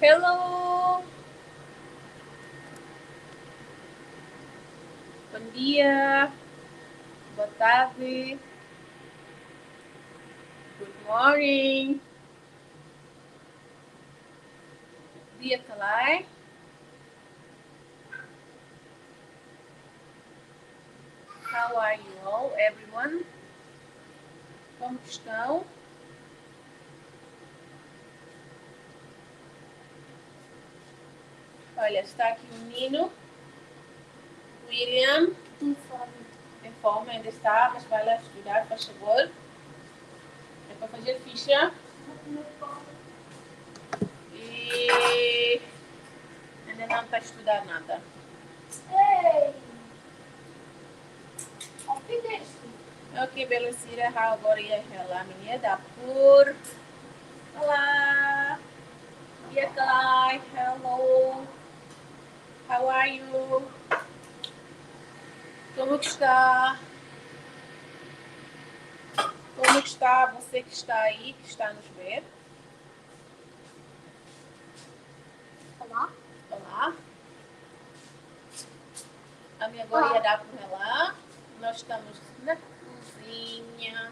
Hello! Bom dia, boa tarde, good morning. Dia Kalai. How are you all, everyone? Como estão? Olha, está aqui o menino, William. Em forma ainda está, mas vai lá estudar, faz favor. É para fazer ficha. E ainda não está a estudar nada. Ei! Ok, Belecira, agora ia ela, menina da por. Olá! Dia Kalai, hello! How are you? Como que está? Como que está você que está aí, que está a nos ver? Olá. Olá. A minha agora ia dar por ela. Nós estamos na cozinha.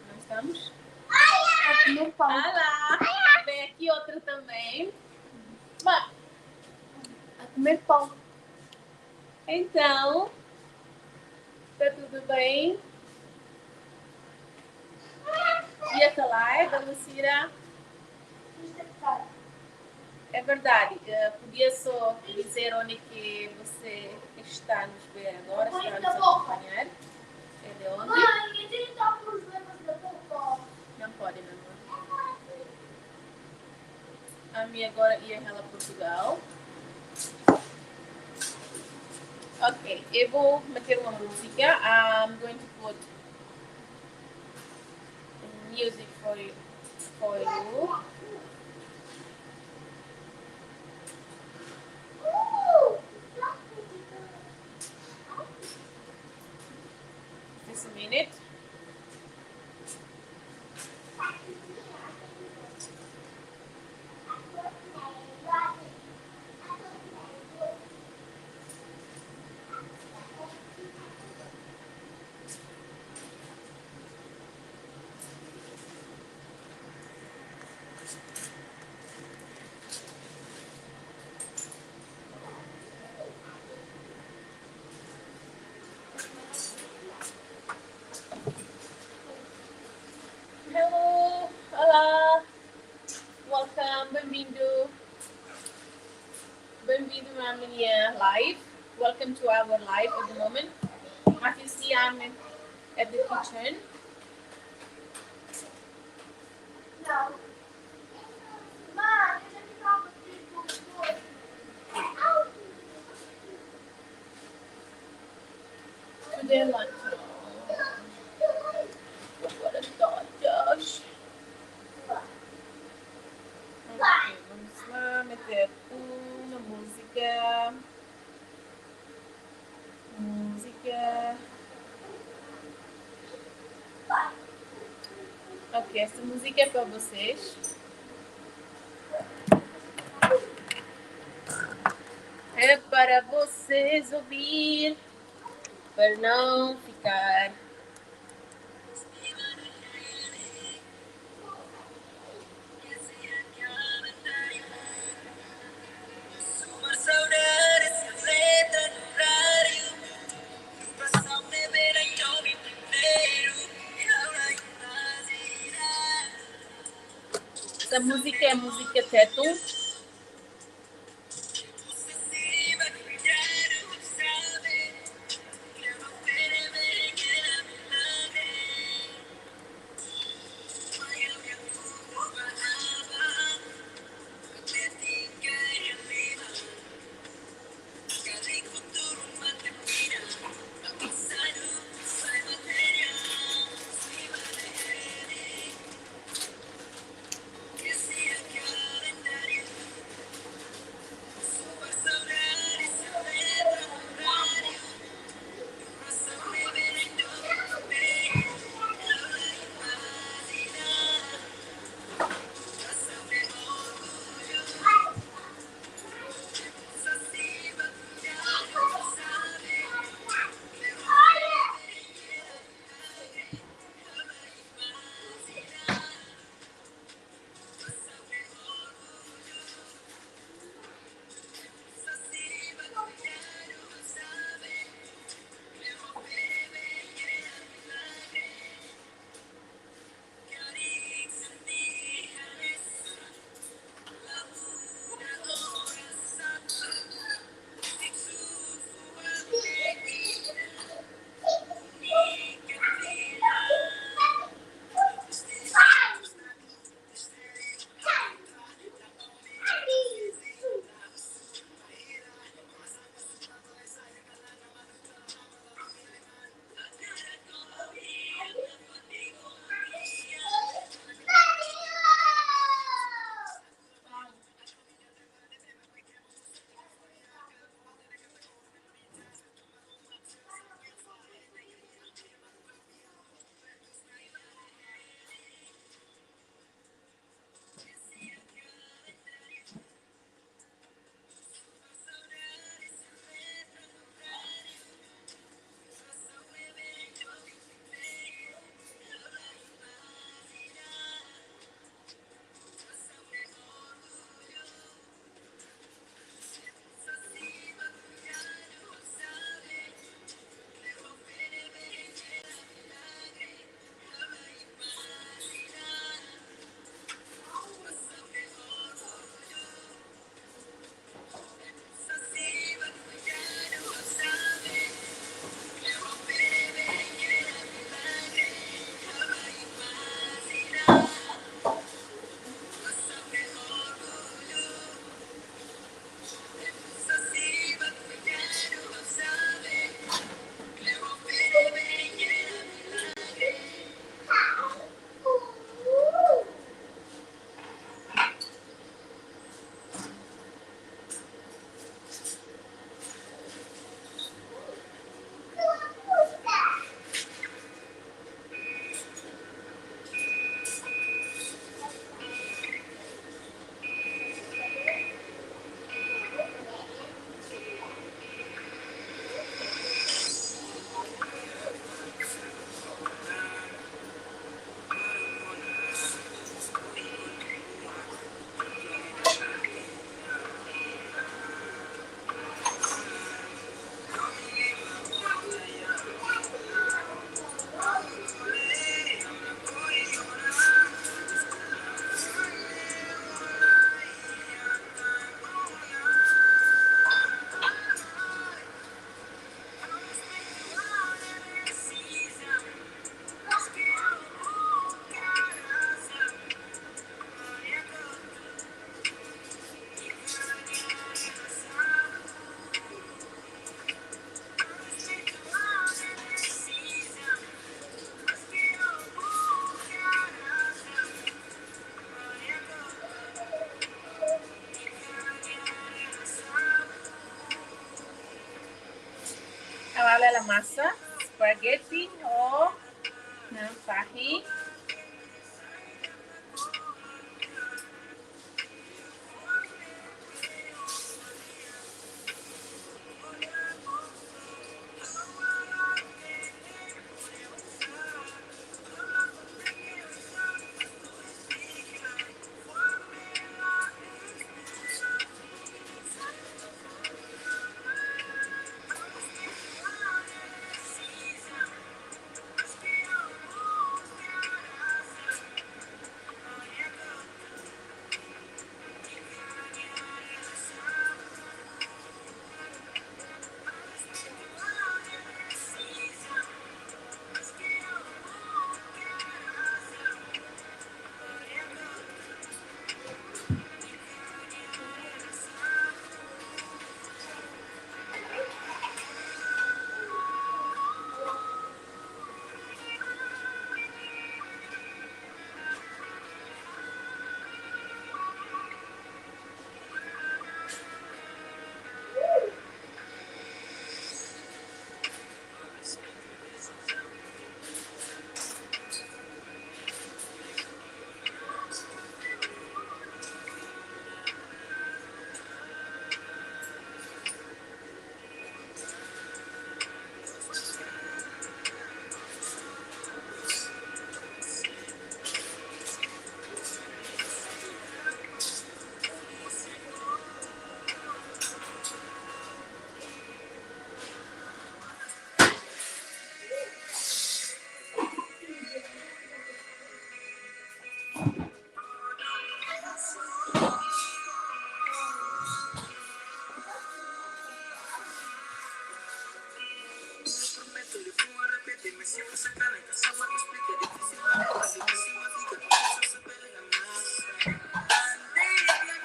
Não estamos? A comer pão. Olá. Vem aqui outra também. Vai. A comer pão. Então, está tudo bem? Dia Kalai, Belecira. É verdade, podia só dizer onde que você está a nos ver agora, está a nos acompanhar. É de onde? Mãe, a gente está com os problemas da boca. Não pode, meu amor. A minha agora ia ela Portugal. Ok, eu vou meter uma música. I'm going to put music for you. Just a minute. Hello, olá, welcome, bem-vindo. Bem-vindo à minha live. Welcome to our live at the moment. As you see, I'm at the kitchen. Não. Mãe, a gente estava aqui com os dois. Today lunch. Agora todos. Ok, vamos lá meter uma música. Ok, essa música é para vocês. É para vocês ouvir, para não ficar. Essa música é música Tetum. massa, spaghetti o ng tahi.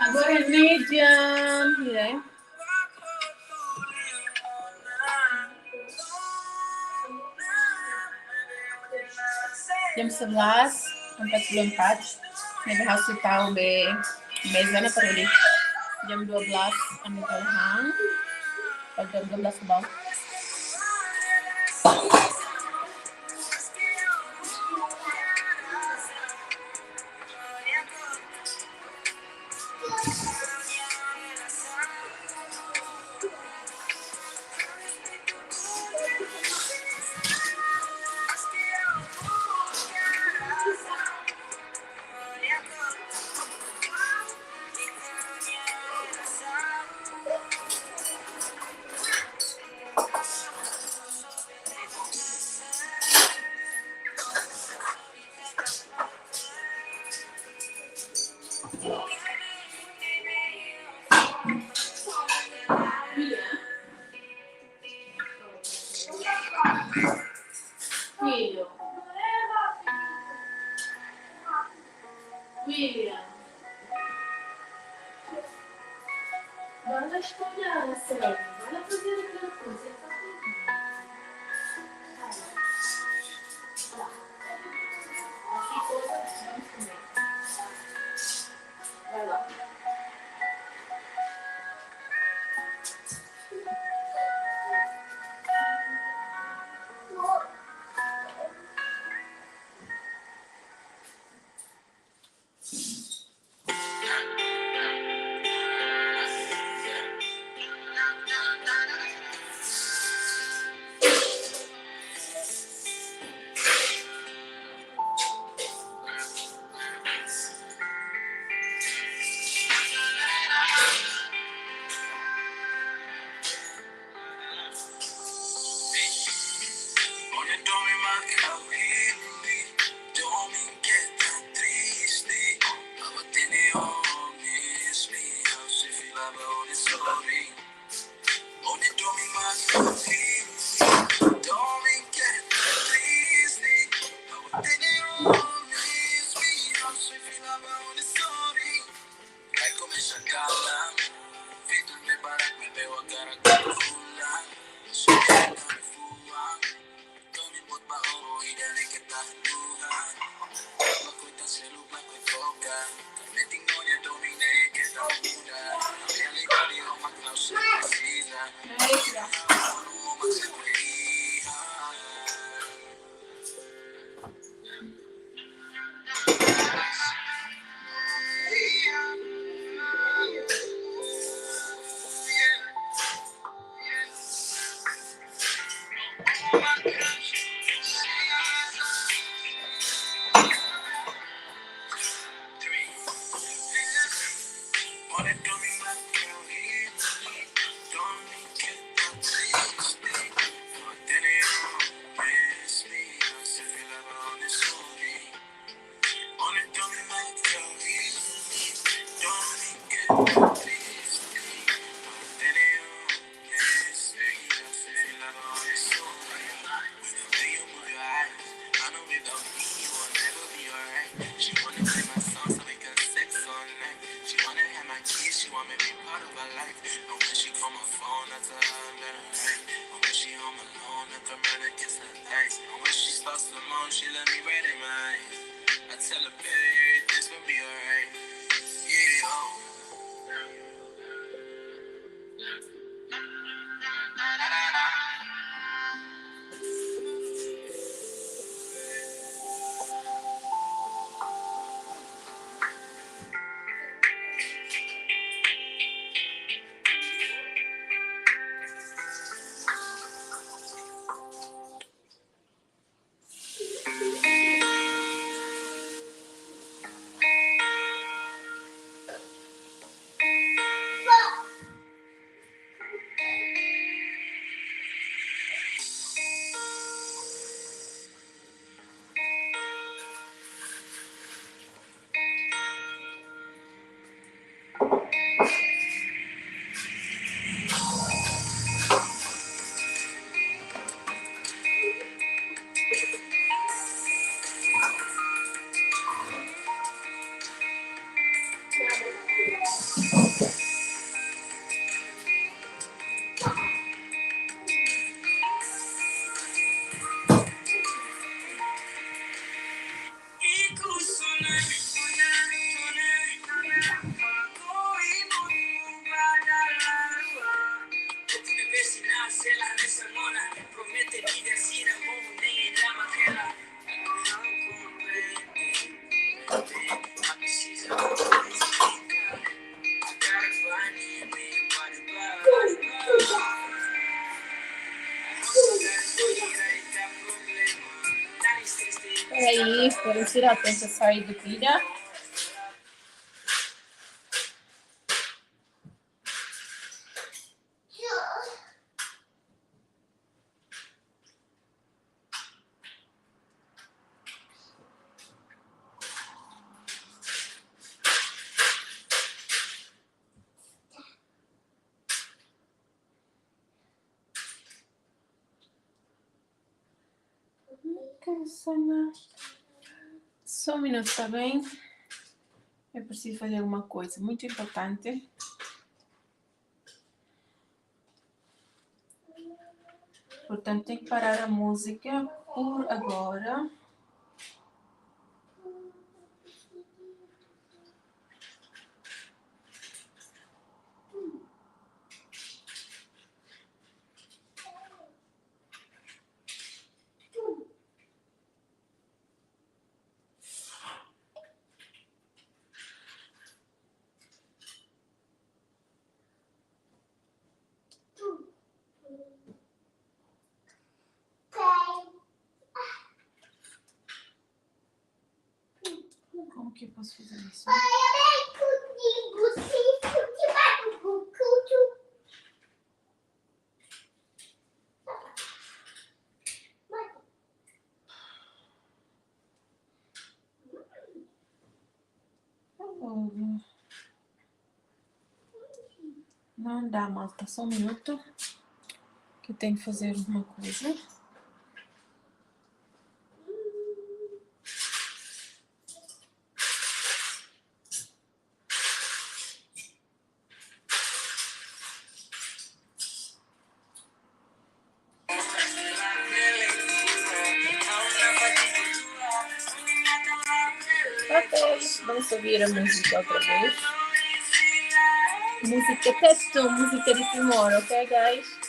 Agora é medium. Here. Jam 11, 44. Naghahasot tao be meza na pero ulit. Jam 12, ang kalhang. Pag jam 12 ba? Filho. William. Bora escolher, sério. Bora fazer aquela coisa. Vai lá. Peraí, esperamos tirar a tenta sair do pilha. Só um minuto, tá bem? Eu preciso fazer uma coisa muito importante. Portanto, tem que parar a música por agora. Como que eu posso fazer isso? Não dá, malta. Só um minuto. Que eu tenho que fazer uma coisa. Ok, vamos ouvir a música outra vez. Música texto, música de primor, ok, guys?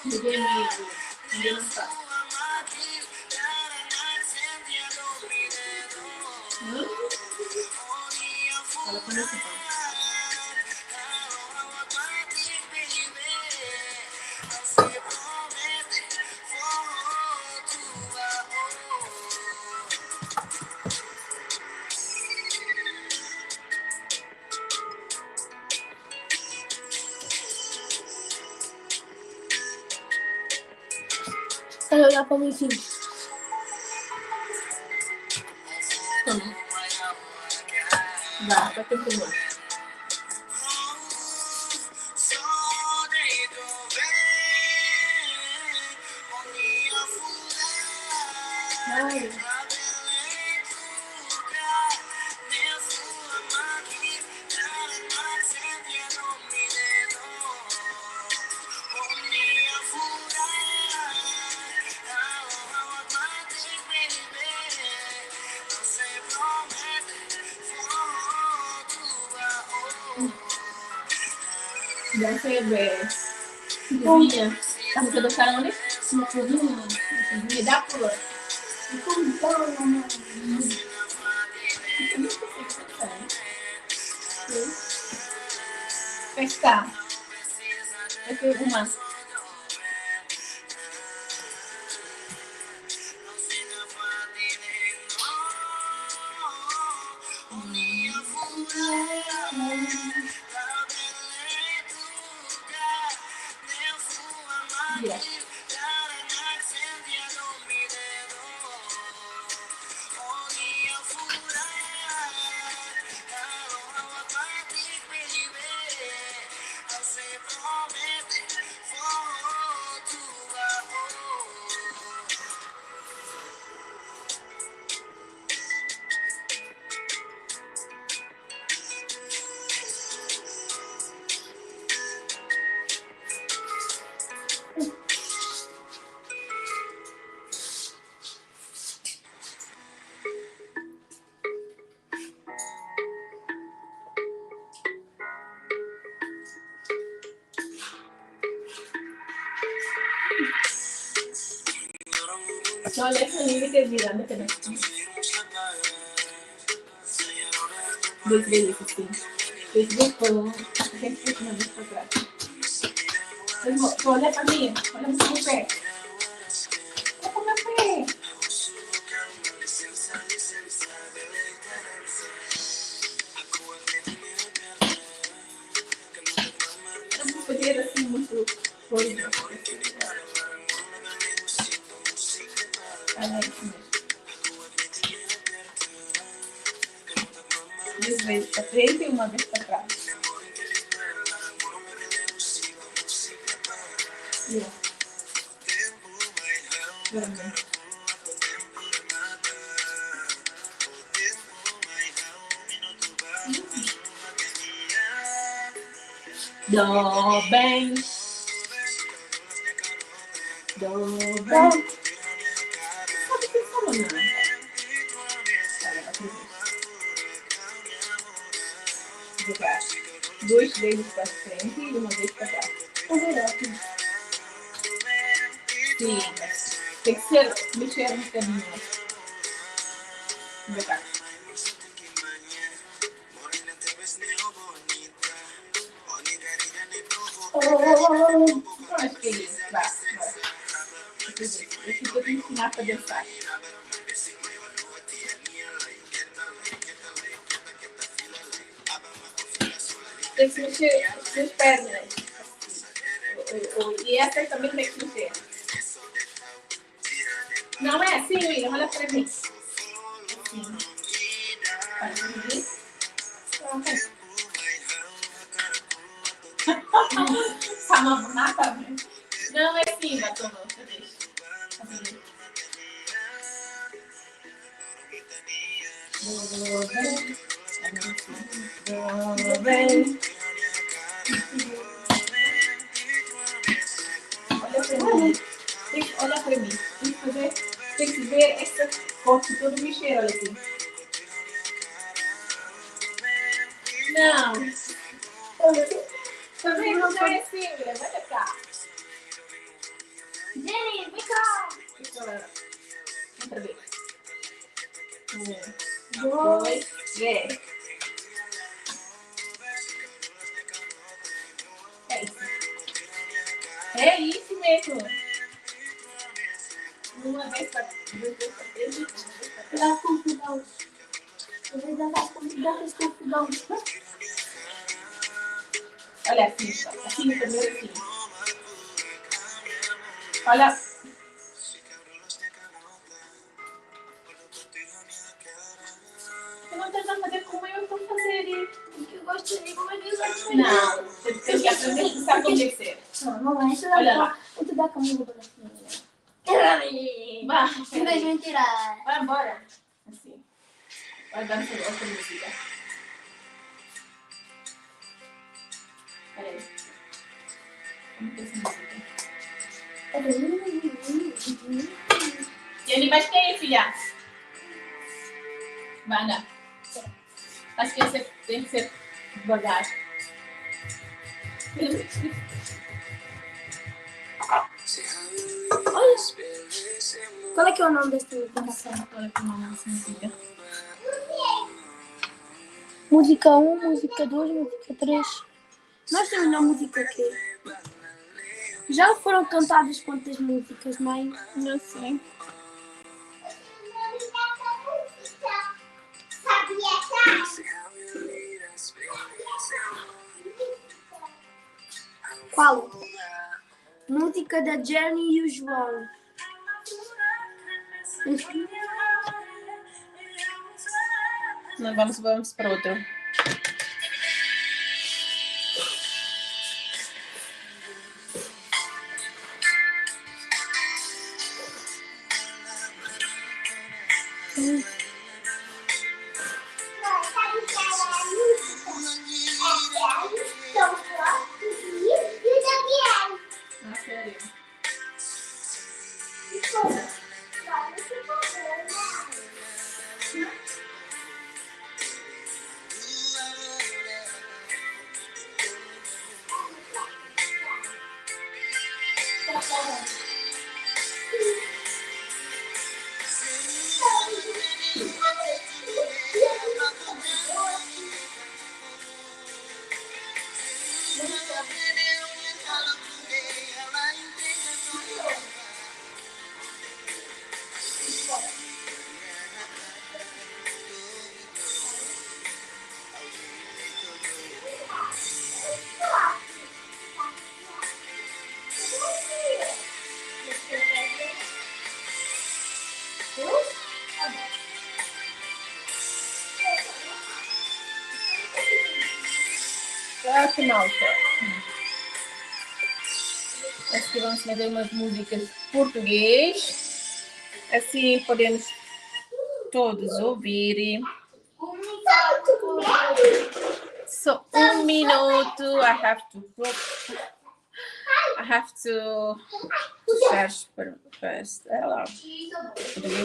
Bigay mo yun. Hindi na pa. Wala pa na sa pa. Ano na pamisig? Ba, patong tuwa. Ay. Jangan saya beres. Isinya. Kamu sedang sekarang ini? Ini dapur. Ito ba naman? Pesta. Ito yung umas. Iya. No, let's leave it mirando que no. Desde por gente que no está atrás. Olha pra mim, olha pro meu pé. Olha pro meu pé. Eu vou fazer assim muito coisa. Duas vezes para frente e uma vez para trás. Yeah. Do bem. Do bem. Sabe o que falou, não? Duas vezes para frente e uma vez para trás. Sim, mas tem que ser mexer um bocadinho. Vem cá. Acho que é isso. Vai. Eu fico te ensinar para dançar. Tem que mexer as pernas. E essa também tem que mexer. Não é assim, William. Olha para mim. Assim. Pode medir? Pronto. Sama mata, né? Não, é assim, batom. Deixa. Assim. Bem. Olha para mim. Tem que ver essa corte todo mexer, olha assim. Não. Também não é assim, olha cá. Jenny, Vem cá. Outra vez. 1, Dois. 2, 3. É isso. É isso mesmo. Uma vez para três. Das confusões. Eu vou dar das confusões. Olha assim, assim primeiro assim. Olha. Eu não tento fazer como eu estou fazendo. Porque eu gostaria como eu disse. Não, você tem que aprender a pensar como deve ser. Não, isso Olha lá. vou te dar comigo para Vai, Em vez de mentira. vai embora. Assim. Vai dar outra música. Peraí. Como que é essa música? E ele vai ter, filha. Vai andar. Acho que você tem que ser devagar. Olha. Qual é que é o nome dessa música? Olha que nome dessa música. Música 1, música 2, música 3. Nós temos na música aqui. Já foram cantadas quantas músicas, mãe? Não sei. Qual? Música da Jenny e o João. Não, vamos para outro. Ah, sério. Ah, que malta. Acho que vamos fazer umas músicas português. Assim podemos todos ouvir. So, 1 minuto. I have to search first. Português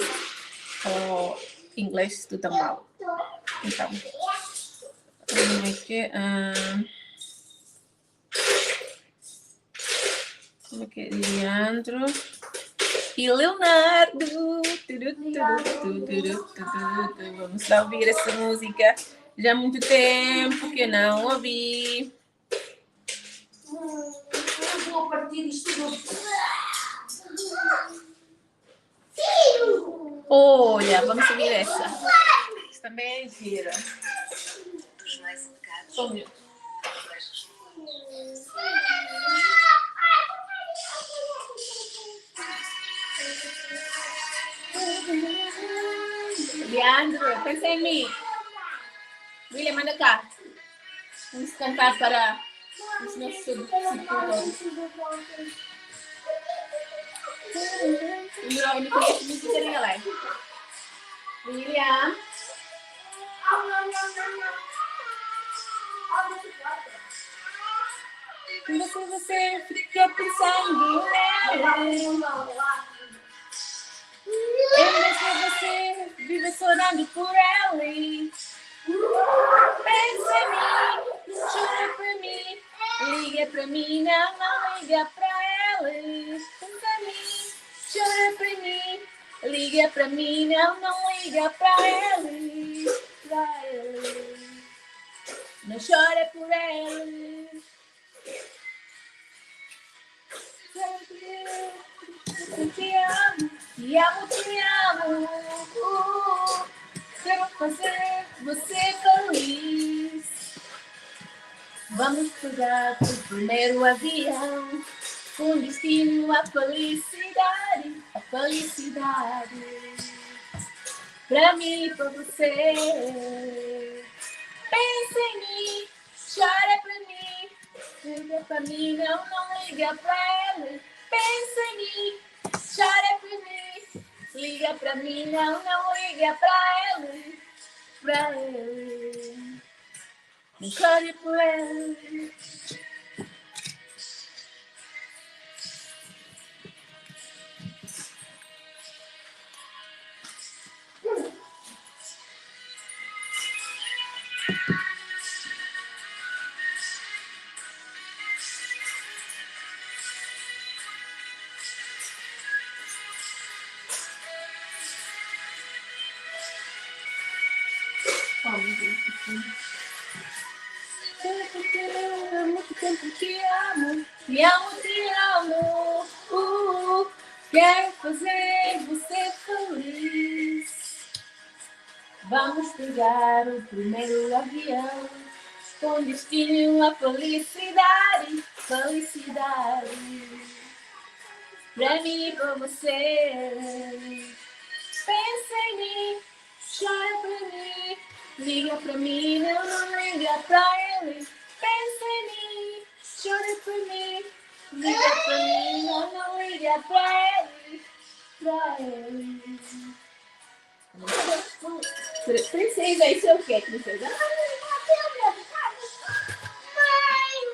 ou inglês tudo mal. Então, como é que Leandro e Leonardo. Vamos lá ouvir essa música. Já há muito tempo que não ouvi. Eu vou partir isto tudo. Olha, vamos ouvir essa. Isso também é gira. Só um minuto. Leandro, pensa em mim. William, manda cá. Vamos cantar para os nossos seguidores. Ele conhece música em inglês. William. Você fica pensando nela. Eu deixo você viver chorando por ela. Pensa em mim, chora por mim, liga pra mim, não liga pra ela. Pensa em mim, chora pra mim, liga pra mim, não liga pra ele, pra ele. Não chora por ele. Eu te amo, te amo, te amo. Quero fazer você feliz. Vamos pegar o primeiro avião com destino à felicidade, a felicidade. Pra mim e pra você. Pensa em mim, chora pra mim, liga pra mim, não liga pra ele. Pensa em mim, chora pra mim, liga pra mim, não liga pra ele, pra ele. Não chore por ele. Há muito tempo te amo, te amo, te amo. Quero fazer você feliz. Vamos pegar o primeiro avião com destino à felicidade, felicidade. Pra mim e pra você. Pensa em mim, chora pra mim, liga pra mim, não liga pra ele. Pensa em mim, chora pra mim, liga pra mim, não liga pra ele, pra ele. Princesa, isso é o quê, princesa?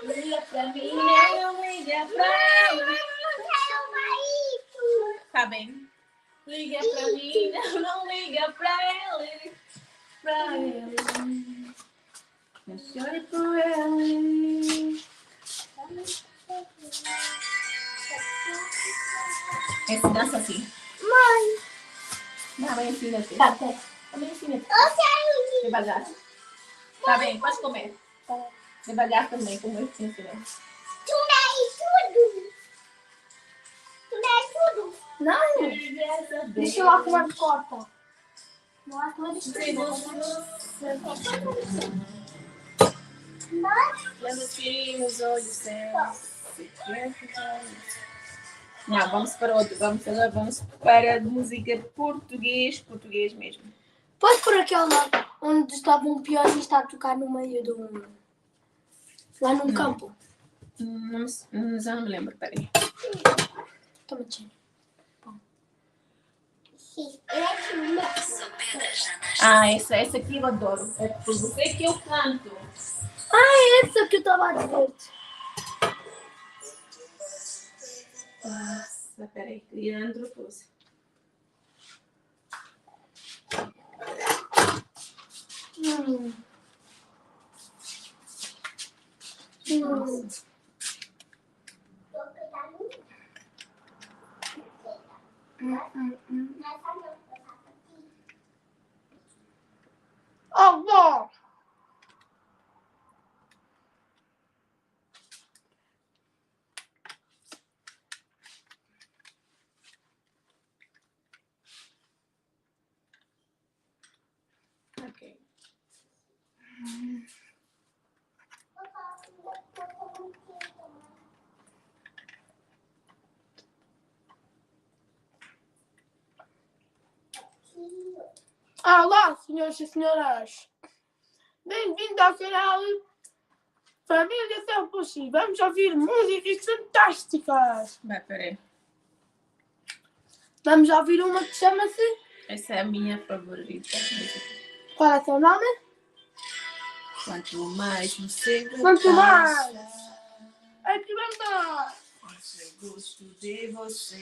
Liga pra mim, não liga pra ele. Tá bem. Liga pra mim, não liga pra ele, pra ele. Não chore por ele. Esse dança assim. Mãe. Não, mãe ensina assim. Tá, tá. Também ensina assim. Eu quero. Devagar. Tá bem, pode comer. Devagar também, como eu te ensinei. Tu dá tudo. Tu dá tudo. Não. Deixa eu lá com uma corta. Lá com uma Nos olhos, não, vamos para outro. Agora vamos para a música português mesmo. Pode pôr aquela onde estava um pianista a tocar no meio do... Lá num campo. Já não me lembro, peraí. Toma, Tia. Essa aqui eu adoro. É por você que eu canto. É essa que eu estava a dizer. Nossa, peraí, Leandro Pose. Oh, vó! Ok. Olá, senhores e senhoras. Bem-vindo ao canal Família Selpuxi. Vamos ouvir músicas fantásticas. Vai, peraí. Vamos ouvir uma que chama-se... Essa é a minha favorita. Qual é o seu nome? Quanto mais você Quanto mais. É que vamos lá. eu gosto de você.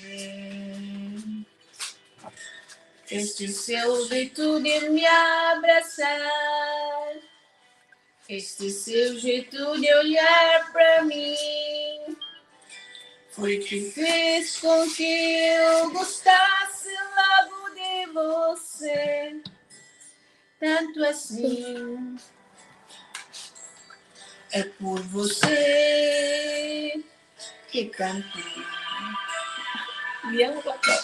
Este seu jeito de me abraçar. Este seu jeito de olhar pra mim. Foi que fez com que eu gostasse logo de você. Tanto assim, é por você que canto. Me amo, papai.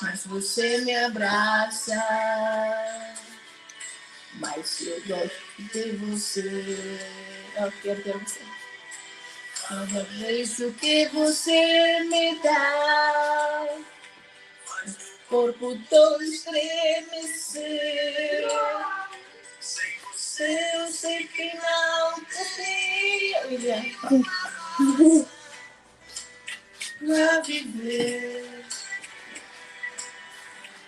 Mas você me abraça. Mas eu gosto de você. Eu quero ter você. Cada vez o que você me dá, o corpo todo estremeceu. Sem você eu sei que não podia pra viver.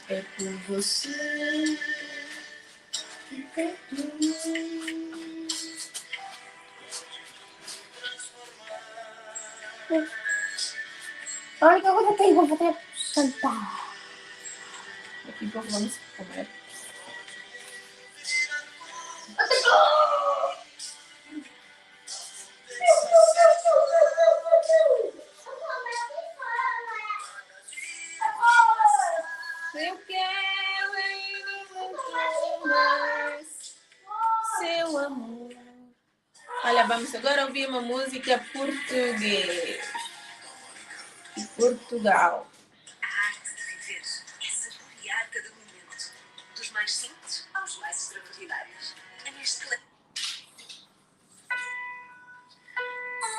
É por você que canto. Olha que eu vou até cantar. Daqui a pouco vamos comer. Eu quero ainda muito mais seu amor. Olha, vamos agora ouvir uma música portuguesa. De Portugal. A arte de viver é saborear cada momento, dos mais simples aos mais extraordinários. Neste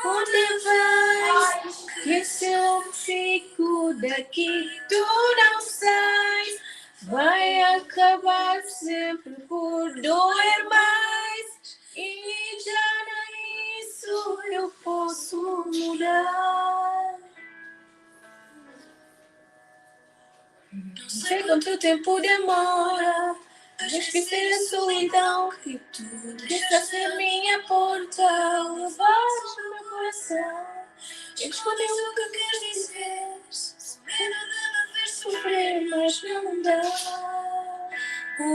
Onde vais? Que se eu fico daqui, tu não sais. Vai acabar sempre por doer mais. E já nem isso eu posso mudar. Não sei quanto tempo demora a esquecer a solidão que tu deixaste a minha porta, levaste no meu coração. Escondeu o que quer dizer, sem medo de me ver sofrer, mas não dá. Ai,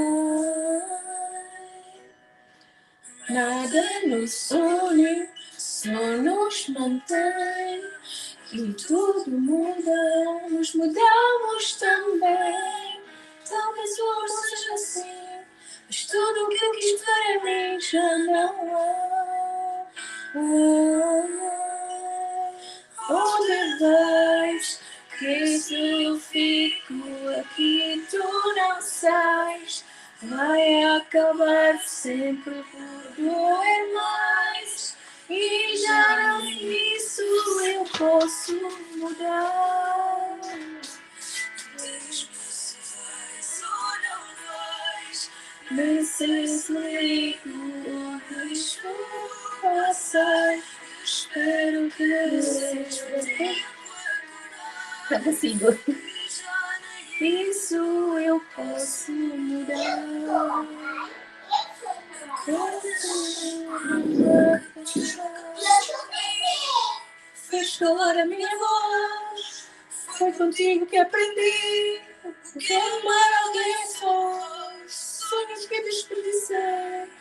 nada nos une, só nos mantém. E tudo muda, nos mudamos também. Talvez o amor seja assim, mas tudo o que eu quis para mim já não há. Onde vais? Que se eu fico aqui tu não sais. Vai acabar sempre por doer mais. E já não isso eu posso mudar. Mesmo se vais ou não vais, necessito deixo passar. Espero que seja. Não consigo. Isso eu posso mudar. Fez calar a minha voz. Foi contigo que aprendi o que é amar alguém só. Sonhos que desperdicei,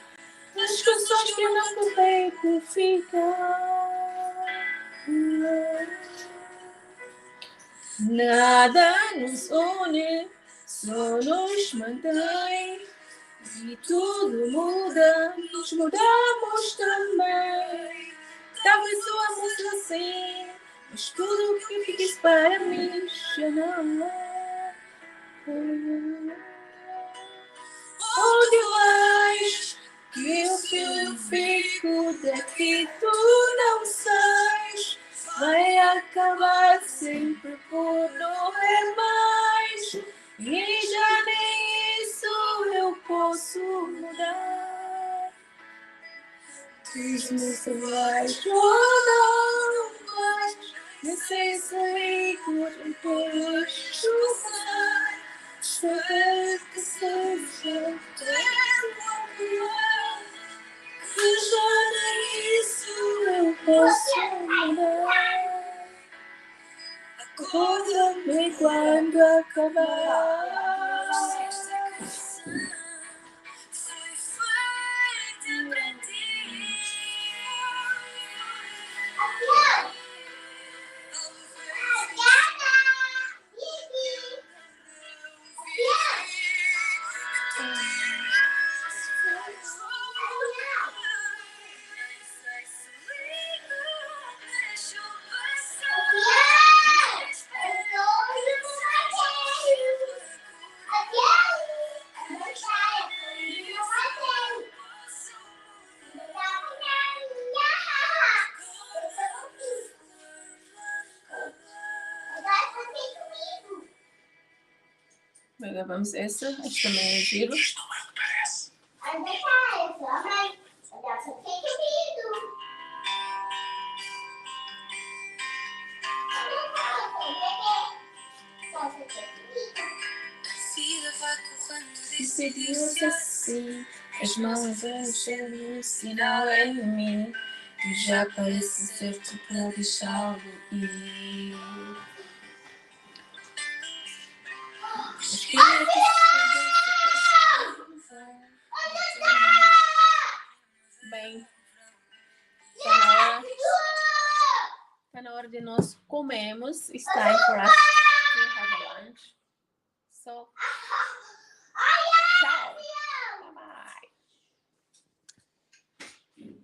as canções que eu não contei por ficar. Nada nos une, só nos mantém. E tudo muda, nos mudamos também. Talvez o amor seja assim, mas tudo o que eu fiz para mim já não é. Onde vais? Que eu fico daqui, tu não sais. Vai acabar sempre por doer mais. E já nem isso eu posso mudar. Diz-me se vais ou não vais. Nem sei se ligo depois tu sai. Saber que seja que já nem isso eu posso mudar. Acorda-me quando acabar. Esta canção foi feita para ti. Gravamos essa. Acho que também é giro. Isto não é o que parece. A vida vai correndo, Decidiu-se assim, as mãos encheram o sinal em mim, e já parece certo para deixá-lo ir. Mas quem é que bem, está na hora de nós comermos. It's time for us